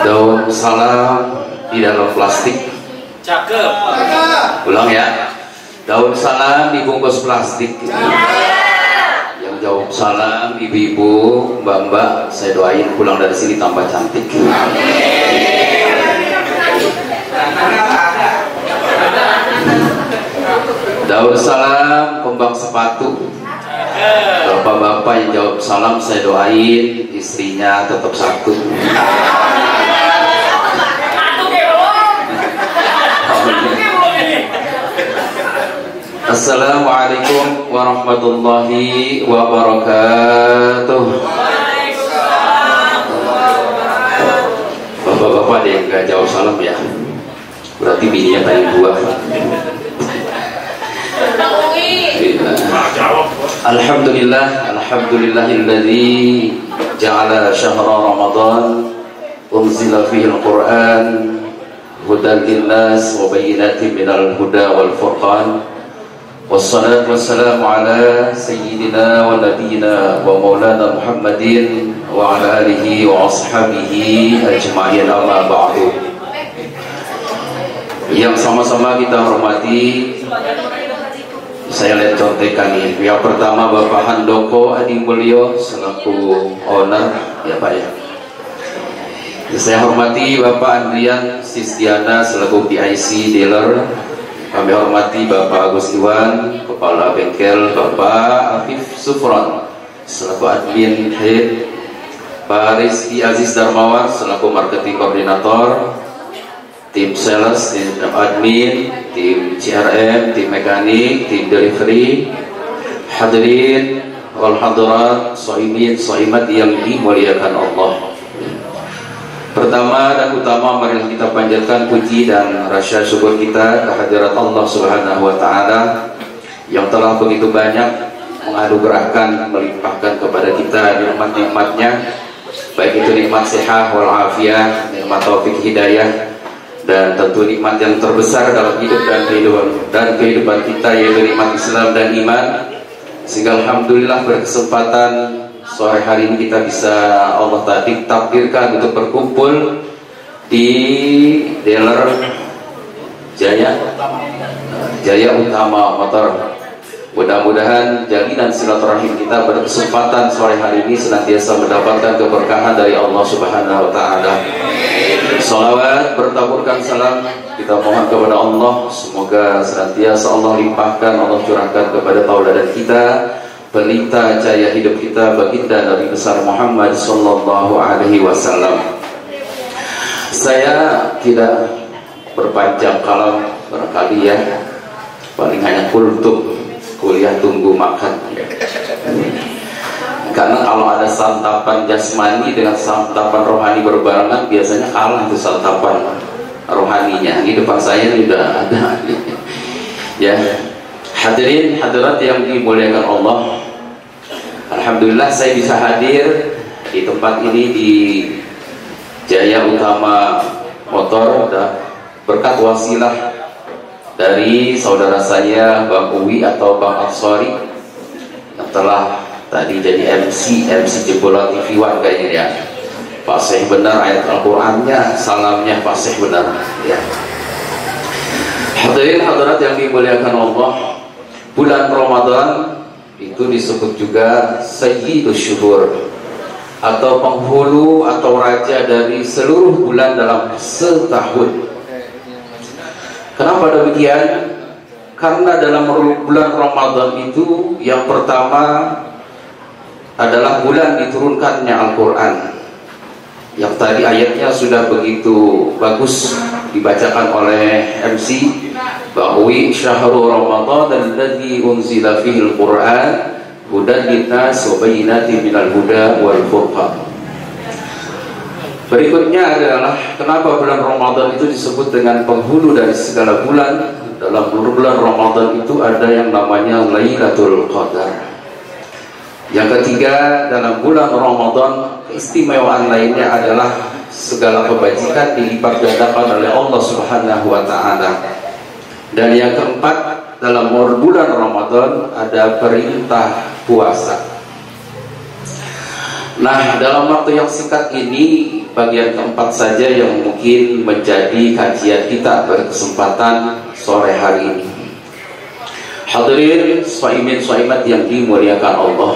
Daun salam di dalam plastik. Cakep. Ulang ya. Daun salam dibungkus plastik. Yang jawab salam ibu-ibu, mbak-mbak, saya doain pulang dari sini tambah cantik. Daun salam kembang sepatu. Bapak-bapak yang jawab salam saya doain istrinya tetap satu. Assalamualaikum warahmatullahi wabarakatuh. Bapak-bapak ada yang gak jawab salam ya? Berarti bininya paling buah. Alhamdulillahilladzi ja'ala syahra Ramadan unzila fihi al-Qur'an hudan linnas wa bayyinatin minal huda wal furqan. Wassalatu wassalamu ala sayyidina wa nabiyyina wa maulana Muhammadin wa ala alihi wa ashabihi ajma'in, amma ba'du. Yang sama-sama kita hormati, saya lihat contekan nih. Yang pertama Bapak Handoko Adi Mulyo selaku owner ya Pak ya. Saya hormati Bapak Andrian Sistiana selaku PIC dealer. Kami hormati Bapak Agus Iwan Kepala Bengkel, Bapak Afif Sufron selaku admin head, Pak Rizky Aziz Darmawan selaku marketing koordinator, tim sales, tim admin, tim CRM, tim mekanik, tim delivery. Hadirin wal hadirat, shaimin shaimat yang dimuliakan Allah. Pertama dan utama marilah kita panjatkan puji dan rasa syukur kita kehadirat Allah Subhanahu wa taala yang telah begitu banyak menganugerahkan, melimpahkan kepada kita nikmat-nikmatnya, baik itu nikmat sehat wal afiah, nikmat taufik hidayah, dan tentu nikmat yang terbesar dalam hidup dan kehidupan kita yaitu nikmat Islam dan iman. Sehingga alhamdulillah berkesempatan sore hari ini kita bisa Allah tadi takdirkan untuk berkumpul di dealer Jaya Utama Motor. Mudah-mudahan jalinan silaturahim kita berkesempatan sore hari ini senantiasa mendapatkan keberkahan dari Allah Subhanahu wa taala. Salawat bertaburkan salam kita mohon kepada Allah, semoga senantiasa Allah limpahkan, Allah curahkan kepada tauladan kita, pelita cahaya hidup kita, baginda Nabi besar Muhammad sallallahu alaihi wasallam. Saya tidak berpanjang kalam barangkali ya, paling hanya kultum kuliah tunggu makan. Karena kalau ada santapan jasmani dengan santapan rohani berbarengan biasanya kalah itu santapan rohaninya. Di depan saya sudah ada. Ya, hadirin hadirat yang dimuliakan Allah. Alhamdulillah saya bisa hadir di tempat ini di Jaya Utama Motor berkat wasilah dari saudara saya Bang Uwi atau Bang Afsori yang telah tadi jadi MC jebolan TV One kayaknya ya. Pak Syekh benar ayat Al-Qur'annya, salamnya Pak Syekh benar ya. Hadirin hadirat yang dimuliakan Allah, bulan Ramadan itu disebut juga Sayyidus Syuhur atau penghulu atau raja dari seluruh bulan dalam setahun. Kenapa demikian? Karena dalam bulan Ramadan itu yang pertama adalah bulan diturunkannya Al-Quran, yang tadi ayatnya sudah begitu bagus dibacakan oleh MC bahwi syahrul Ramadan alladzi unzila fihil Qur'an hudan linnas wa bayyinatin minal huda wal furqan. Berikutnya adalah kenapa bulan Ramadan itu disebut dengan penghulu dari segala bulan. Dalam bulan Ramadan itu ada yang namanya Lailatul Qadar. Yang ketiga, dalam bulan Ramadan keistimewaan lainnya adalah segala kebajikan dilipat gandakan oleh Allah Subhanahu wa taala. Dan yang keempat, dalam bulan Ramadan ada perintah puasa. Nah, dalam waktu yang singkat ini bagian keempat saja yang mungkin menjadi kajian kita pada kesempatan sore hari ini. Hadirin shaimin shaimat yang dimuliakan Allah,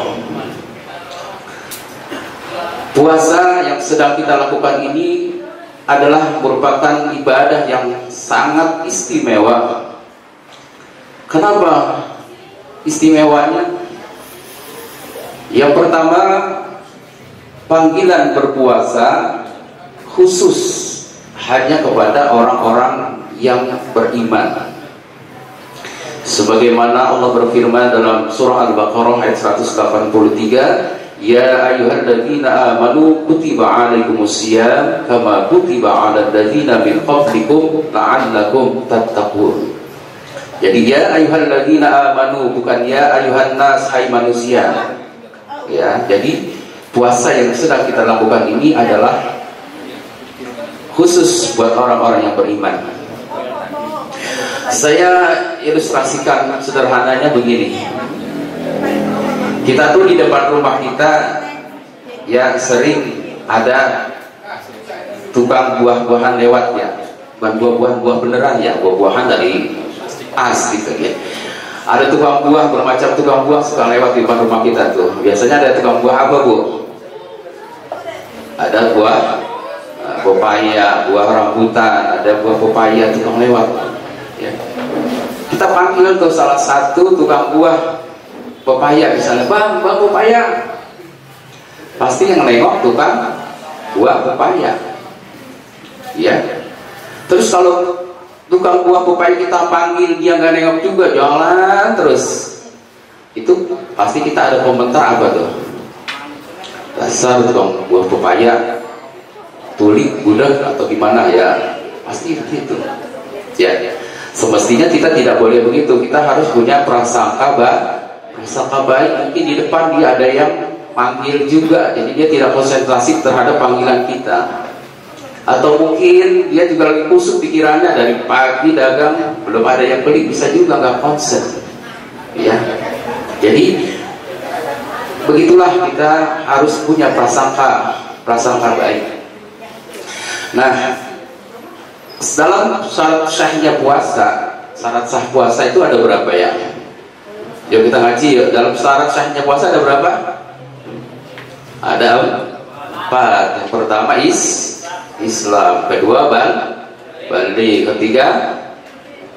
puasa yang sedang kita lakukan ini adalah merupakan ibadah yang sangat istimewa. Kenapa istimewanya? Yang pertama, panggilan berpuasa khusus hanya kepada orang-orang yang beriman. Sebagaimana Allah berfirman dalam surah Al-Baqarah ayat 183, Ya ayyuhalladzina amanu kutiba alaikumusiyam kama kutiba alal ladzina min qablikum la'allakum tattaqun. Jadi ya ayyuhalladzina amanu, bukan ya ayyuhan nas, hai manusia. Ya, jadi puasa yang sedang kita lakukan ini adalah khusus buat orang-orang yang beriman. Saya ilustrasikan sederhananya begini. Kita tuh di depan rumah kita ya sering ada tukang buah-buahan lewat ya. Bukan buah beneran ya, buah-buahan dari as gitu ya. Ada tukang buah, bermacam tukang buah suka lewat di depan rumah kita tuh. Biasanya ada tukang buah apa, Bu? Ada buah pepaya, buah rambutan, ada buah pepaya tukang lewat ya. Kita panggil ke salah satu tukang buah pepaya misalnya, bang pepaya. Pasti yang nengok tukang buah pepaya ya. Terus kalau tukang buah pepaya kita panggil dia nggak nengok juga, jalan terus, itu pasti kita ada komentar apa tuh? Dasar tukang buah pepaya tuli budak atau gimana ya, pasti begitu ya. Semestinya kita tidak boleh begitu. Kita harus punya prasangka baik. Mungkin di depan dia ada yang panggil juga, jadi dia tidak konsentrasi terhadap panggilan kita. Atau mungkin dia juga lagi kusut pikirannya, dari pagi dagang belum ada yang beli, bisa juga nggak konsen ya. Jadi begitulah, kita harus punya prasangka baik. Nah, dalam syarat sahnya puasa, syarat sah puasa itu ada berapa ya? Yuk kita ngaji yuk. Dalam syarat sahnya puasa ada berapa? Ada 4. Yang pertama Islam, kedua balik, ketiga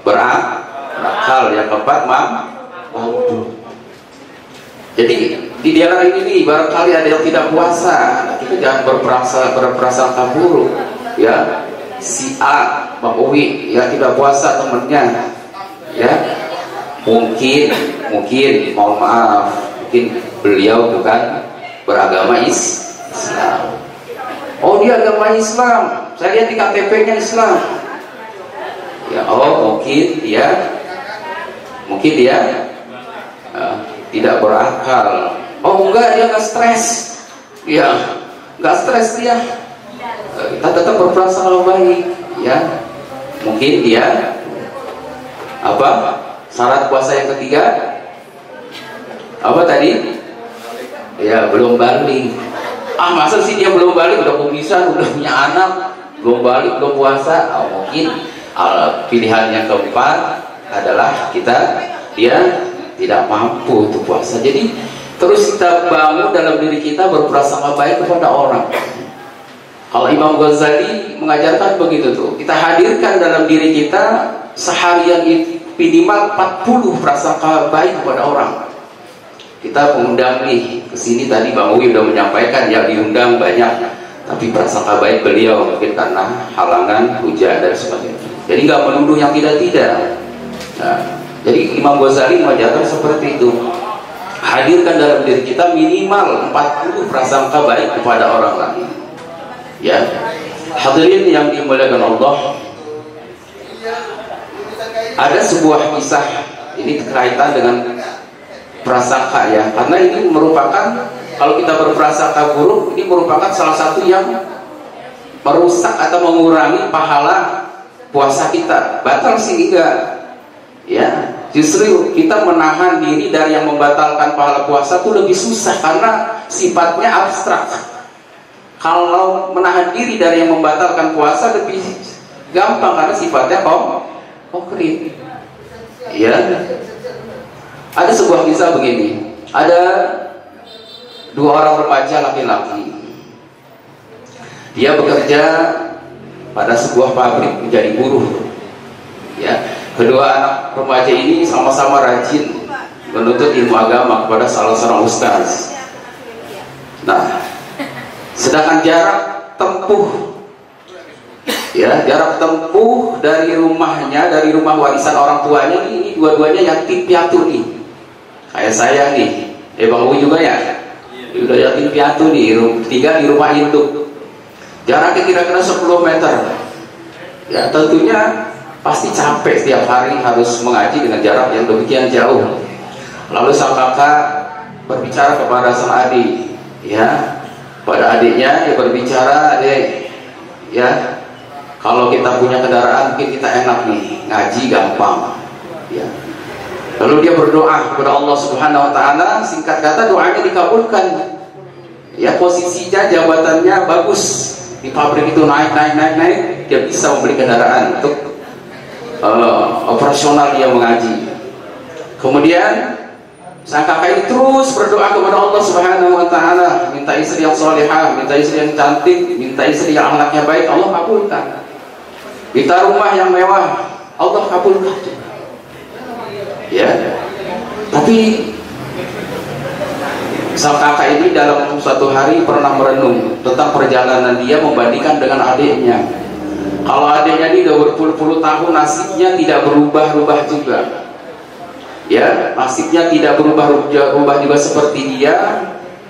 berakal, yang keempat mampu. Jadi di daerah ini barangkali ada yang tidak puasa, kita jangan berprasangka buruk ya. Si A, Bang Uwi ya tidak puasa temennya ya, mungkin mohon maaf, mungkin beliau bukan beragama Islam. Oh dia agama Islam, saya lihat di KTP-nya Islam ya. Oh mungkin dia tidak berakal. Oh enggak, dia nggak stres ya, nggak stres dia. Kita tetap berprasangka baik ya. Mungkin dia apa? Syarat puasa yang ketiga apa tadi? Ya belum balik. Masa sih dia belum balik, udah kumisan, udah punya anak, belum balik, belum puasa? Mungkin pilihan yang keempat adalah dia tidak mampu untuk puasa. Jadi terus kita bangun dalam diri kita berprasangka baik kepada orang. Kalau Imam Ghazali mengajarkan begitu tuh, kita hadirkan dalam diri kita seharian minimal 40 prasangka baik kepada orang. Kita mengundang nih ke sini, tadi Bang Uwi udah menyampaikan ya, diundang banyak, tapi prasangka baik beliau mungkin karena halangan, hujan dan sebagainya. Jadi nggak menuduh yang tidak. Nah, jadi Imam Ghazali mengajarkan seperti itu. Hadirkan dalam diri kita minimal 40 prasangka baik kepada orang lain. Ya, hadirin yang dimuliakan Allah, ada sebuah kisah ini berkaitan dengan prasangka ya, karena ini merupakan, kalau kita berprasangka buruk, ini merupakan salah satu yang merusak atau mengurangi pahala puasa kita. Batal sih enggak ya, justru kita menahan diri dari yang membatalkan pahala puasa itu lebih susah karena sifatnya abstrak. Kalau menahan diri dari yang membatalkan puasa lebih gampang karena sifatnya konkret. Ya. Ada sebuah kisah begini. Ada dua orang remaja laki-laki. Dia bekerja pada sebuah pabrik menjadi buruh. Ya. Kedua anak remaja ini sama-sama rajin menuntut ilmu agama kepada salah seorang ustaz. Nah, sedangkan jarak tempuh, ya, jarak tempuh dari rumahnya, dari rumah warisan orang tuanya ini dua-duanya yatim piatu nih. Kayak saya nih, Bang Uwi juga ya, udah yatim piatu nih, tinggal di rumah induk. Jaraknya kira-kira 10 meter. Ya tentunya pasti capek setiap hari harus mengaji dengan jarak yang demikian jauh. Lalu sang kakak berbicara kepada sang adik, ya, pada adiknya dia berbicara, adik, ya, kalau kita punya kendaraan mungkin kita enak nih, ngaji gampang, ya. Lalu dia berdoa kepada Allah Subhanahu Wa Taala, singkat kata doanya dikabulkan, ya, posisinya jabatannya bagus di pabrik itu naik, dia bisa membeli kendaraan untuk operasional dia mengaji. Kemudian sang kakak ini terus berdoa kepada Allah Subhanahu Wa Taala, minta istri yang salihah, minta istri yang cantik, minta istri yang anaknya baik, Allah kabulkan. Minta rumah yang mewah, Allah kabulkan. Ya, tapi sang kakak ini dalam suatu hari pernah merenung tentang perjalanan dia membandingkan dengan adiknya. Kalau adiknya ini udah berpuluh-puluh tahun nasibnya tidak berubah-ubah juga. Ya, nasibnya tidak berubah-ubah juga seperti dia.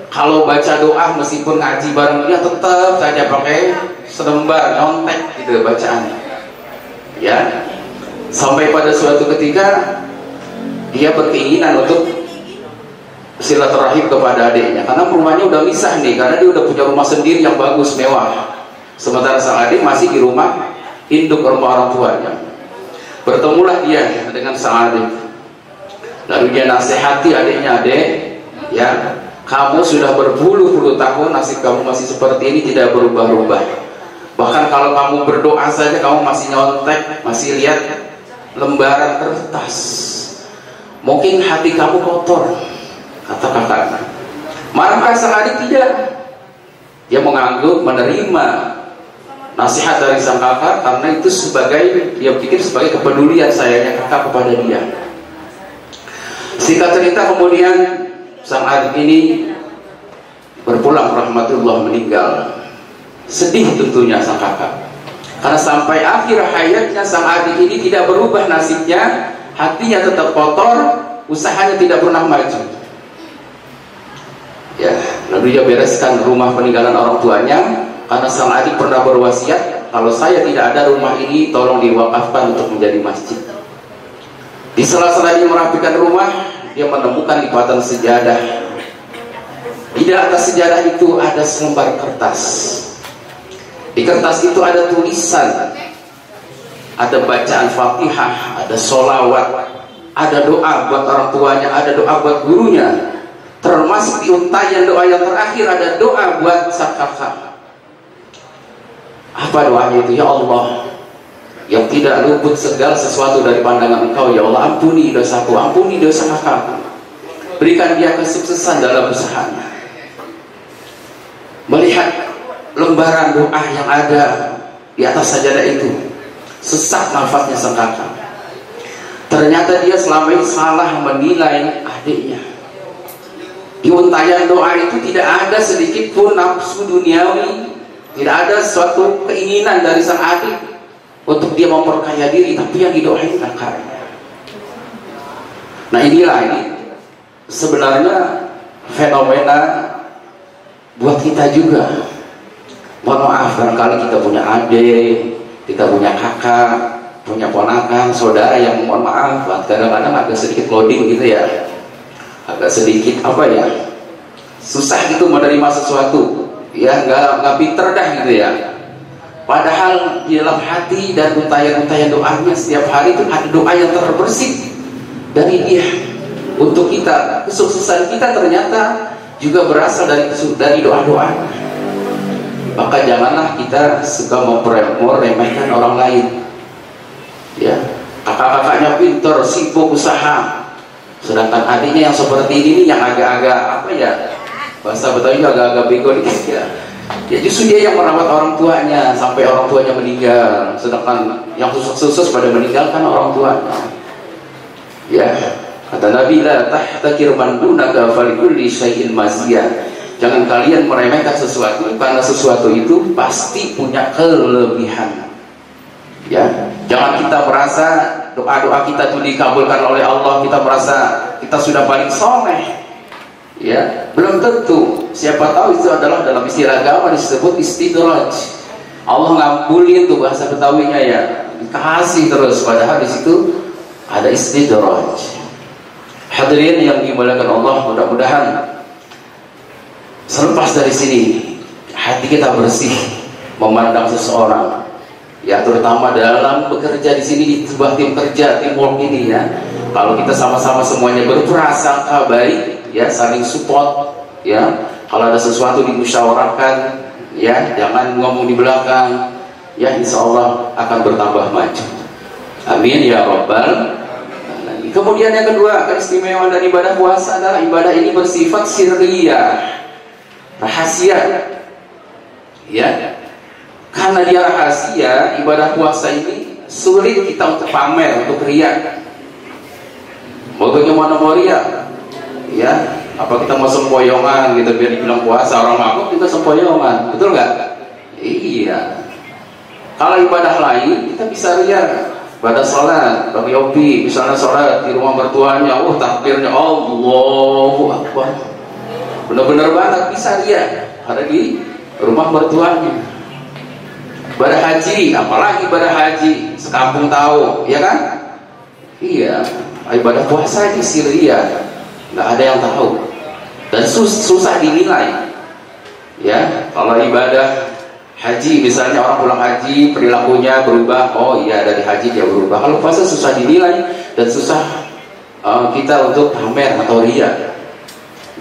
Kalau baca doa meskipun ngaji bareng dia tetap saja pakai selembar nyontek gitu bacaannya. Ya, sampai pada suatu ketika dia berkeinginan untuk silaturahim kepada adiknya karena rumahnya udah misah nih, karena dia udah punya rumah sendiri yang bagus mewah. Sementara sang adik masih di rumah induk rumah orang tuanya. Bertemulah dia dengan sang adik. Lalu dia nasihati adiknya, adik, ya, kamu sudah berpuluh-puluh tahun nasib kamu masih seperti ini, tidak berubah-ubah. Bahkan kalau kamu berdoa saja kamu masih nyontek, masih lihat lembaran kertas. Mungkin hati kamu kotor, kata kakaknya. Marahkah sang adik? Tidak. Dia menganggap, menerima nasihat dari sang kakak karena itu sebagai, dia pikir sebagai kepedulian sayangnya kakak kepada dia. Singkat cerita kemudian sang adik ini berpulang rahmatullah, meninggal. Sedih tentunya sang kakak karena sampai akhir hayatnya sang adik ini tidak berubah nasibnya, hatinya tetap kotor, usahanya tidak pernah maju. Ya, lalu dia bereskan rumah peninggalan orang tuanya karena sang adik pernah berwasiat, kalau saya tidak ada rumah ini tolong diwakafkan untuk menjadi masjid. Di sela-sela dia merapikan rumah, dia menemukan lipatan sejadah. Di atas sejadah itu ada selembar kertas. Di kertas itu ada tulisan, ada bacaan Fatihah, ada sholawat, ada doa buat orang tuanya, ada doa buat gurunya. Termasuk di untayan doa yang terakhir ada doa buat sang kakak. Apa doanya itu? Ya Allah, yang tidak luput segala sesuatu dari pandangan Engkau, ya Allah, ampuni dosaku, ampuni dosa kakakku, berikan dia kesuksesan dalam usahanya. Melihat lembaran doa yang ada di atas sajadah itu, sesak nafasnya sang kakak. Ternyata dia selama ini salah menilai adiknya. Di untayan doa itu tidak ada sedikit pun nafsu duniawi, tidak ada suatu keinginan dari sang adik untuk dia memperkaya diri, tapi yang didoain kakaknya. Nah inilah ini sebenarnya fenomena buat kita juga. Mohon maaf barangkali kita punya adik, kita punya kakak, punya ponakan, saudara yang mohon maaf kadang-kadang agak sedikit loading gitu ya, agak sedikit apa ya, susah gitu menerima sesuatu, ya nggak pinter dah gitu ya. Padahal di dalam hati dan untayan-untayan doanya setiap hari itu ada doa yang terbersih dari dia untuk kita. Kesuksesan kita ternyata juga berasal dari doa-doa. maka janganlah kita suka meremehkan orang lain. Ya, kakak-kakaknya pintar, sibuk usaha, sedangkan adiknya yang seperti ini yang agak-agak apa ya, bahasa Betawi agak-agak bego dikit ya. Ya justru dia yang merawat orang tuanya sampai orang tuanya meninggal, sedangkan yang sukses pada meninggalkan orang tuanya. Ya, kata Nabi, la tahtakir man dunaka falikulli syai'in maziyah. Jangan kalian meremehkan sesuatu, karena sesuatu itu pasti punya kelebihan. Ya, jangan kita merasa doa-doa kita itu dikabulkan oleh Allah, kita merasa kita sudah paling soleh. Ya, belum tentu. Siapa tahu itu adalah dalam istilah agama disebut istidraj. Allah ngambuli itu bahasa Betawinya ya, dikasih terus, padahal di situ ada istidraj. Hadirin yang dimuliakan Allah, mudah-mudahan selepas dari sini hati kita bersih memandang seseorang. Ya, terutama dalam bekerja di sini di sebuah tim kerja teamwork ini ya. Kalau kita sama-sama semuanya berprasangka baik, ya, saling support, ya. Kalau ada sesuatu dimusyawarahkan, ya, jangan ngomong di belakang, ya, insya Allah akan bertambah maju. Amin ya rabbal alamin. Kemudian yang kedua, keistimewaan dari ibadah puasa adalah ibadah ini bersifat sirriyah, rahasia, ya. Karena dia rahasia, ibadah puasa ini sulit kita untuk pamer, untuk riya. Mau bagaimana mau riya? Ya, apa kita mau sempoyongan gitu biar dibilang puasa, orang mabuk juga sempoyongan, betul nggak? Iya. Kalau ibadah lain kita bisa riya. Ibadah sholat, bagi Yopi, misalnya sholat di rumah mertuanya, takbirnya Allahu Akbar, benar-benar banget bisa riya. Ada di rumah mertuanya. Ibadah haji, apalagi ibadah haji, sekampung tahu, ya kan? Iya. Ibadah puasa ini sirriyah, nggak ada yang tahu dan susah dinilai. Ya, kalau ibadah haji misalnya orang pulang haji perilakunya berubah, oh iya dari haji dia berubah. Kalau puasa susah dinilai dan susah kita untuk pamer atau riya.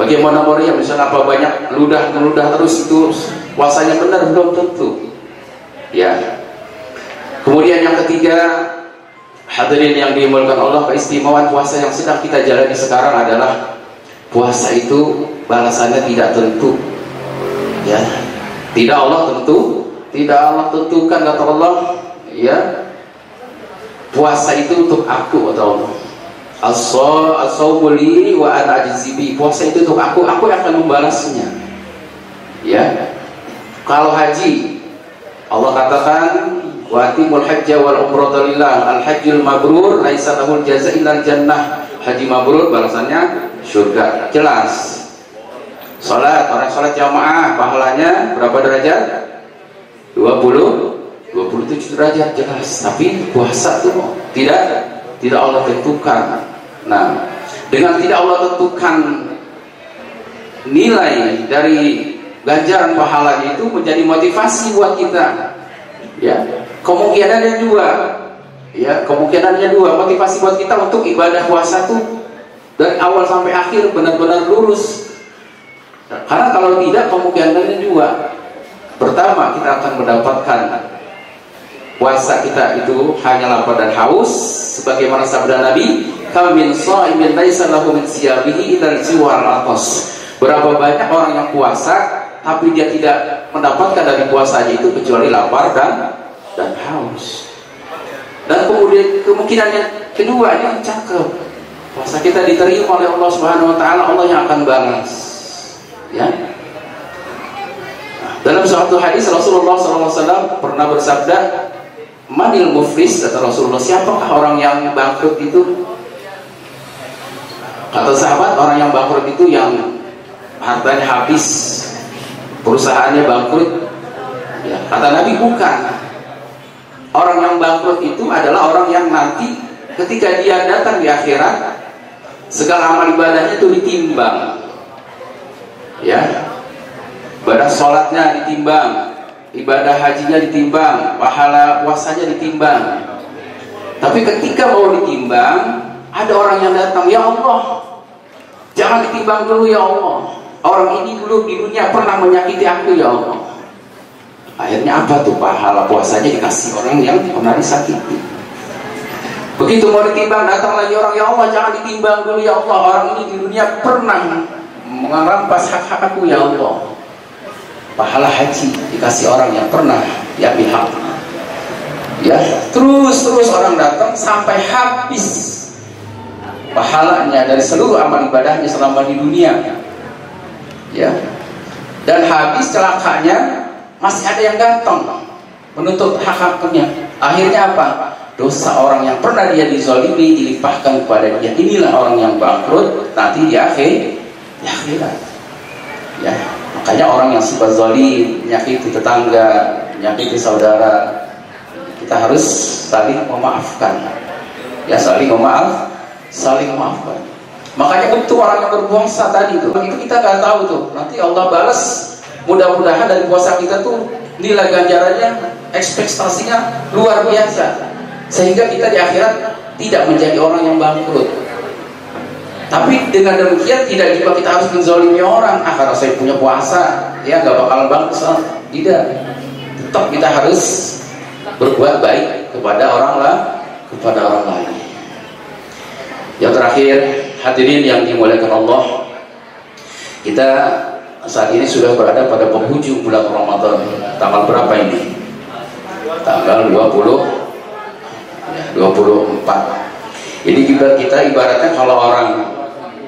Bagaimana mau riya? Misalnya apa banyak meludah terus itu puasanya benar, belum tentu. Ya. Kemudian yang ketiga, hadirin yang dimuliakan Allah, keistimewaan puasa yang sedang kita jalani sekarang adalah puasa itu balasannya tidak tentu. Ya, tidak Allah tentukan, kata Allah. Ya, puasa itu untuk aku, kata Allah. As-shaumu li wa ana ajzi bi. Puasa itu untuk aku yang akan membalasnya. Ya, kalau haji Allah katakan wa atimul hajja wal umrata lillah, al hajjul mabrur laisa lahul jazaa illal jannah. Haji mabrur balasannya surga, jelas. Salat, orang salat jamaah pahalanya berapa derajat? 27 derajat, jelas. Tapi puasa itu tidak Allah tentukan. Nah, dengan tidak Allah tentukan nilai dari ganjaran pahalanya itu menjadi motivasi buat kita. Ya, kemungkinannya dua, motivasi buat kita untuk ibadah puasa tuh dari awal sampai akhir benar-benar lurus. Karena kalau tidak, kemungkinannya dua. Pertama, kita akan mendapatkan puasa kita itu hanya lapar dan haus, sebagaimana sabda Nabi, kam min shaimin laisa lahu min siyabihi illa al-jiwar atas. Berapa banyak orang yang puasa tapi dia tidak mendapatkan dari puasanya itu kecuali lapar dan haus. Dan kemudian kemungkinan yang kedua yang cakep, puasa kita diterima oleh Allah Subhanahu wa taala, Allah yang akan balas. Ya. Dalam suatu hadis Rasulullah SAW pernah bersabda, manil muflis, kata Rasulullah, siapakah orang yang bangkrut itu? Kata sahabat, orang yang bangkrut itu yang hartanya habis, perusahaannya bangkrut. Ya, kata Nabi, bukan. Orang yang bangkrut itu adalah orang yang nanti ketika dia datang di akhirat, segala amal ibadahnya itu ditimbang. Ya, ibadah sholatnya ditimbang, ibadah hajinya ditimbang, pahala puasanya ditimbang. Tapi ketika mau ditimbang, ada orang yang datang, ya Allah, jangan ditimbang dulu ya Allah. Orang ini dulu di dunia pernah menyakiti aku ya Allah. Akhirnya apa tuh? Pahala puasanya dikasih orang yang pernah disakiti. Begitu mau ditimbang, datang lagi orang, ya Allah jangan ditimbang dulu ya Allah, orang ini di dunia pernah merampas hak-hak aku ya Allah. Pahala haji dikasih orang yang pernah diambil hak. Ya, terus orang datang sampai habis pahalanya dari seluruh amal ibadahnya selama di dunia. Ya, dan habis celakanya masih ada yang datang menuntut hak-haknya. Akhirnya apa? Dosa orang yang pernah dia dizalimi dilimpahkan kepada dia. Inilah orang yang bangkrut nanti di akhirat. Ya, makanya orang yang suka zalim, menyakiti tetangga, menyakiti saudara, kita harus saling memaafkan. Ya, saling memaafkan. Makanya untuk orang yang berpuasa tadi itu kita nggak tahu tuh, nanti Allah balas. Mudah-mudahan dari puasa kita tuh nilai ganjarannya, ekspektasinya luar biasa, sehingga kita di akhirat tidak menjadi orang yang bangkrut. Tapi dengan demikian tidak juga kita harus menzalimi orang. Karena saya punya puasa, ya nggak bakal bangkrut. Tidak. Tetap kita harus berbuat baik kepada orang lain. Yang terakhir, hadirin yang dimuliakan Allah, kita saat ini sudah berada pada penghujung bulan Ramadan. Tanggal berapa ini? Tanggal 24. Ini kita ibaratnya kalau orang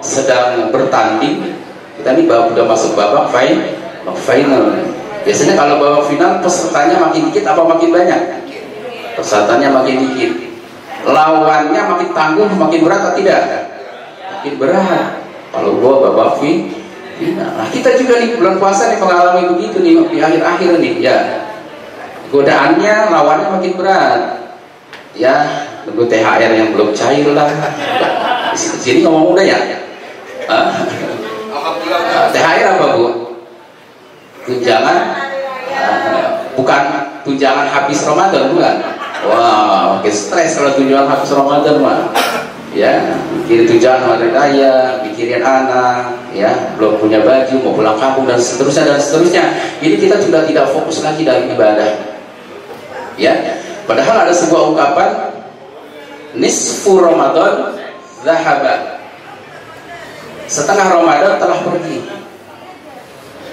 sedang bertanding, kita ini udah masuk babak final. Biasanya kalau babak final pesertanya makin dikit apa makin banyak? Pesertanya makin dikit. Lawannya makin tangguh, makin berat atau tidak? Makin berat. Kalau babak final. Nah, kita juga di bulan puasa nih mengalami begitu nih di akhir-akhir nih, ya. Godaannya, lawannya makin berat. Ya, tunggu THR yang belum cair lah. Sini ngomong udah ya. THR apa Bu? Tunjangan? Bukan tunjangan habis Ramadan bukan? Wah, oke, stres kalau tunjangan habis Ramadan mah. Ya, mikirin tunjangan hari raya, mikirin anak, ya, belum punya baju, mau pulang kampung dan seterusnya. Ini kita sudah tidak fokus lagi dalam ibadah. Ya, padahal ada sebuah ungkapan, nisfu Ramadan zahaba. Setengah Ramadan telah pergi.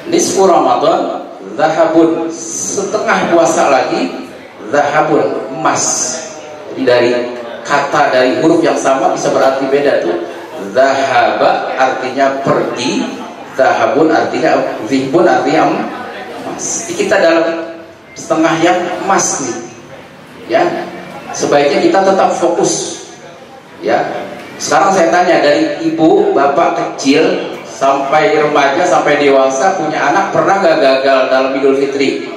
Nisfu Ramadan zahabun. Setengah puasa lagi zahabun, emas. Jadi dari huruf yang sama bisa berarti beda tuh. Zahaba artinya pergi, zahabun artinya zihbun artinya emas. Kita dalam setengah yang emas nih. Ya, sebaiknya kita tetap fokus. Ya. Sekarang saya tanya, dari ibu, bapak kecil sampai remaja sampai dewasa punya anak, pernah gak gagal dalam Idul Fitri?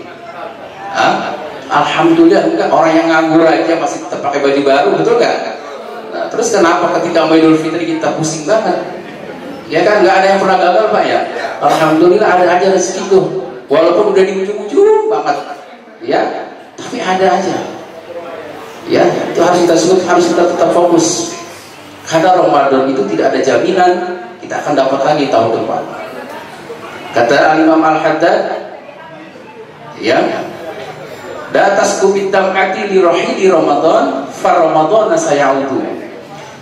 Alhamdulillah enggak. Orang yang nganggur aja masih tetap pakai baju baru, betul nggak? Nah, terus kenapa ketika mau Idul Fitri kita pusing banget? Ya kan, nggak ada yang pernah gagal Pak ya? Alhamdulillah ada aja rezeki tuh, walaupun udah di ujung-ujung banget, ya, tapi ada aja. Ya, itu harus kita sebut, harus kita tetap fokus. Karena Ramadan itu tidak ada jaminan kita akan dapat lagi tahun depan. Kata Al-Imam Al-Haddad, ya, datas kubitam ati li rohidi Ramadan fa Ramadan sayaudu.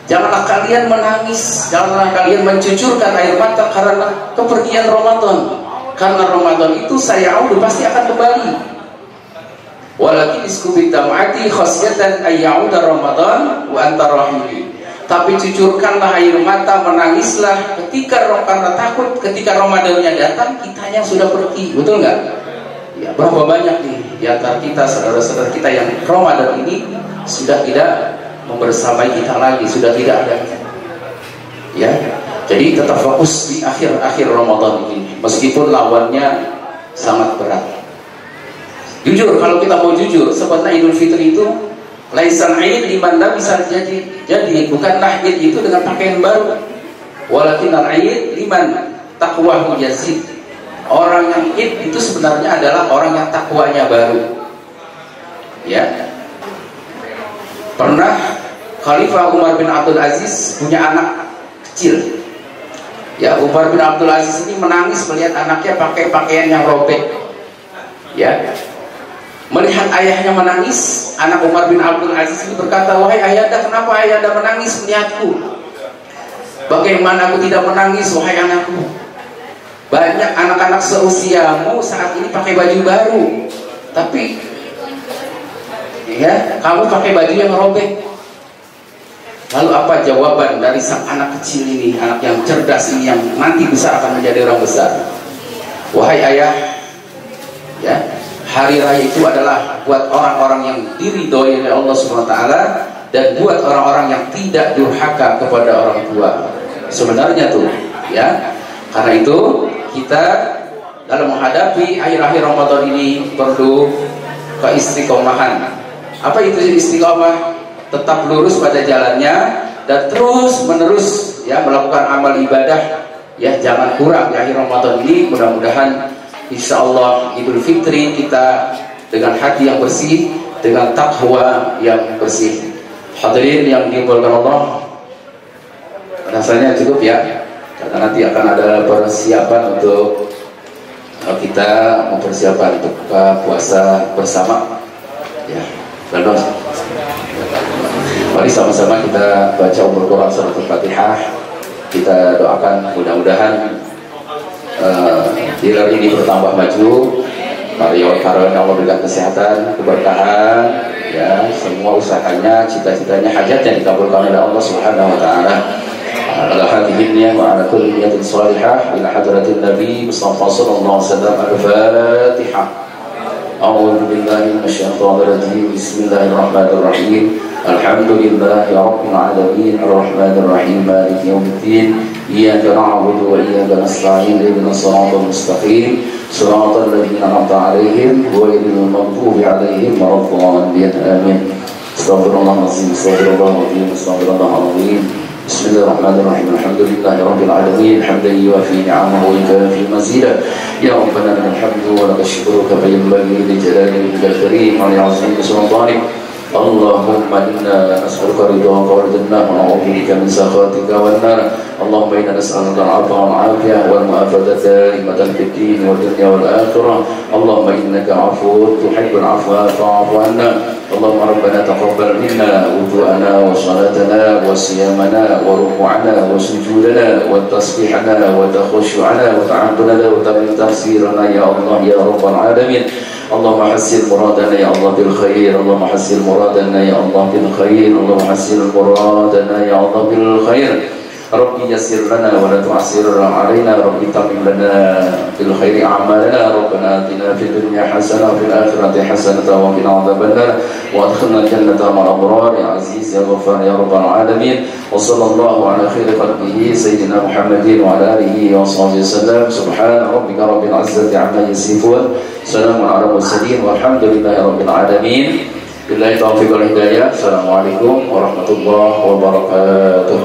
Janganlah kalian menangis, janganlah kalian mencucurkan air mata karena kepergian Ramadan. Karena Ramadan itu sayaudu, pasti akan kembali. Walakin iskubitam ati khasyatan ayyauda Ramadan wa anta rahimi. Tapi cucurkanlah air mata, menangislah karena takut ketika Ramadannya datang kitanya sudah pergi, betul nggak? Ya, berapa banyak nih di antara kita, saudara-saudara kita yang Ramadan ini sudah tidak membersamai kita lagi, sudah tidak ada. Ya, jadi tetap fokus di akhir Ramadan ini, meskipun lawannya sangat berat. Jujur, kalau kita mau jujur, sebenarnya Idul Fitri itu laisal aid liman bisa jadi bukanlah Id itu dengan pakaian baru, walakin al-aid liman taqwahu yazid. Orang yang Id itu sebenarnya adalah orang yang takwanya baru. Ya. Pernah Khalifah Umar bin Abdul Aziz punya anak kecil. Ya, Umar bin Abdul Aziz ini menangis melihat anaknya pakai pakaian yang robek. Ya. Melihat ayahnya menangis, anak Umar bin Abdul Aziz ini berkata, wahai ayahanda, kenapa ayahanda menangis melihatku? Bagaimana aku tidak menangis, wahai anakku? Banyak anak-anak seusiamu saat ini pakai baju baru, tapi ya kamu pakai baju yang robek. Lalu apa jawaban dari sang anak kecil ini, anak yang cerdas ini, yang nanti besar akan menjadi orang besar? Wahai ayah, ya, hari raya itu adalah buat orang-orang yang diridhoi oleh Allah SWT, dan buat orang-orang yang tidak durhaka kepada orang tua. Sebenarnya tuh, ya, karena itu kita dalam menghadapi akhir-akhir Ramadan ini perlu keistiqomahan. Apa itu istiqomah? Tetap lurus pada jalannya dan terus menerus ya melakukan amal ibadah, ya jangan kurang di akhir Ramadan ini. Mudah-mudahan insya Allah Idul Fitri kita dengan hati yang bersih, dengan takwa yang bersih. Hadirin yang dimuliakan Allah, rasanya cukup ya, karena nanti akan ada persiapan untuk kita mempersiapkan untuk buka puasa bersama ya. Dan mari sama-sama kita baca Al-Quran surat Al-Fatihah. Kita doakan mudah-mudahan dealer ini bertambah maju. Mari Allah berikan kesehatan, keberkahan, ya semua usahanya, cita-citanya, hajatnya dikabulkan oleh Allah Subhanahu wa taala. Ala hadhihi wa ala kulli niyatin salihah ila hadratin Nabi Mustafa sallallahu alaihi wasallam. Al-Fatihah. A'udzu billahi minasyaitonir rajim. Bismillahirrahmanirrahim. Alhamdulillahi rabbil alamin arrahmanir rahim maliki yaumiddin iyyaka na'budu wa iyyaka nasta'in ihdinas siratal mustaqim siratal ladzina an'amta 'alaihim ghairil maghdubi 'alaihim waladdallin amin. Astaghfirullahaladzim, astaghfirullahaladzim, astaghfirullahaladzim. Bismillahirrahmanirrahim. Alhamdulillahi rabbil alamin hamdan yuwafi ni'amahu wa yukafi mazidah. Ya Rabbana lakal hamdu wa lakal syukru kama yanbaghi li jalali wajhikal karim wa li 'azimi sultanik. Allahumma inna nas'aluka ridhaka wal jannah wa na'udzu bika min sakhatika wan nar. Allahumma inna nas'aluka al-'afwa wal 'afiyah wal mu'afata daimatan fid din wal dunya wal akhirah. Allahumma innaka 'afuwwun tuhibbul 'afwa fa'fu 'anna. Allahumma rabbana taqabbal minna wudu'ana wa salatana wa siyamana wa ruku'ana wa sujudana wa tasbihana wa takhushu'ana wa ta'abbudana wa tafsirana ya Allah ya rabbal alamin. Allahumma hassil muradana ya Allah bil khair. Allahumma hassil muradana ya Allah bil khair. Allahumma hassil muradana ya Allah bil khair. Rabbi yassir lana wa la tu'assir alaina. Rabbi tamim lana bil khairi a'malana. Rabbana atina fid dunya hasanah wa fil akhirati hasanah wa qina adzabannar wa adkhilna jannata ma'al abrar ya aziz ya ghaffar ya rabbal alamin. Wa sallallahu ala khairi khalqihi sayyidina Muhammadin wa ala alihi wa sahbihi wasallam. Subhana rabbika rabbil izzati 'amma yasifun. Assalamualaikum warahmatullahi wabarakatuh. Walhamdulillahi rabbil alamin. Billahi taufiq wal hidayah. Assalamualaikum warahmatullahi wabarakatuh.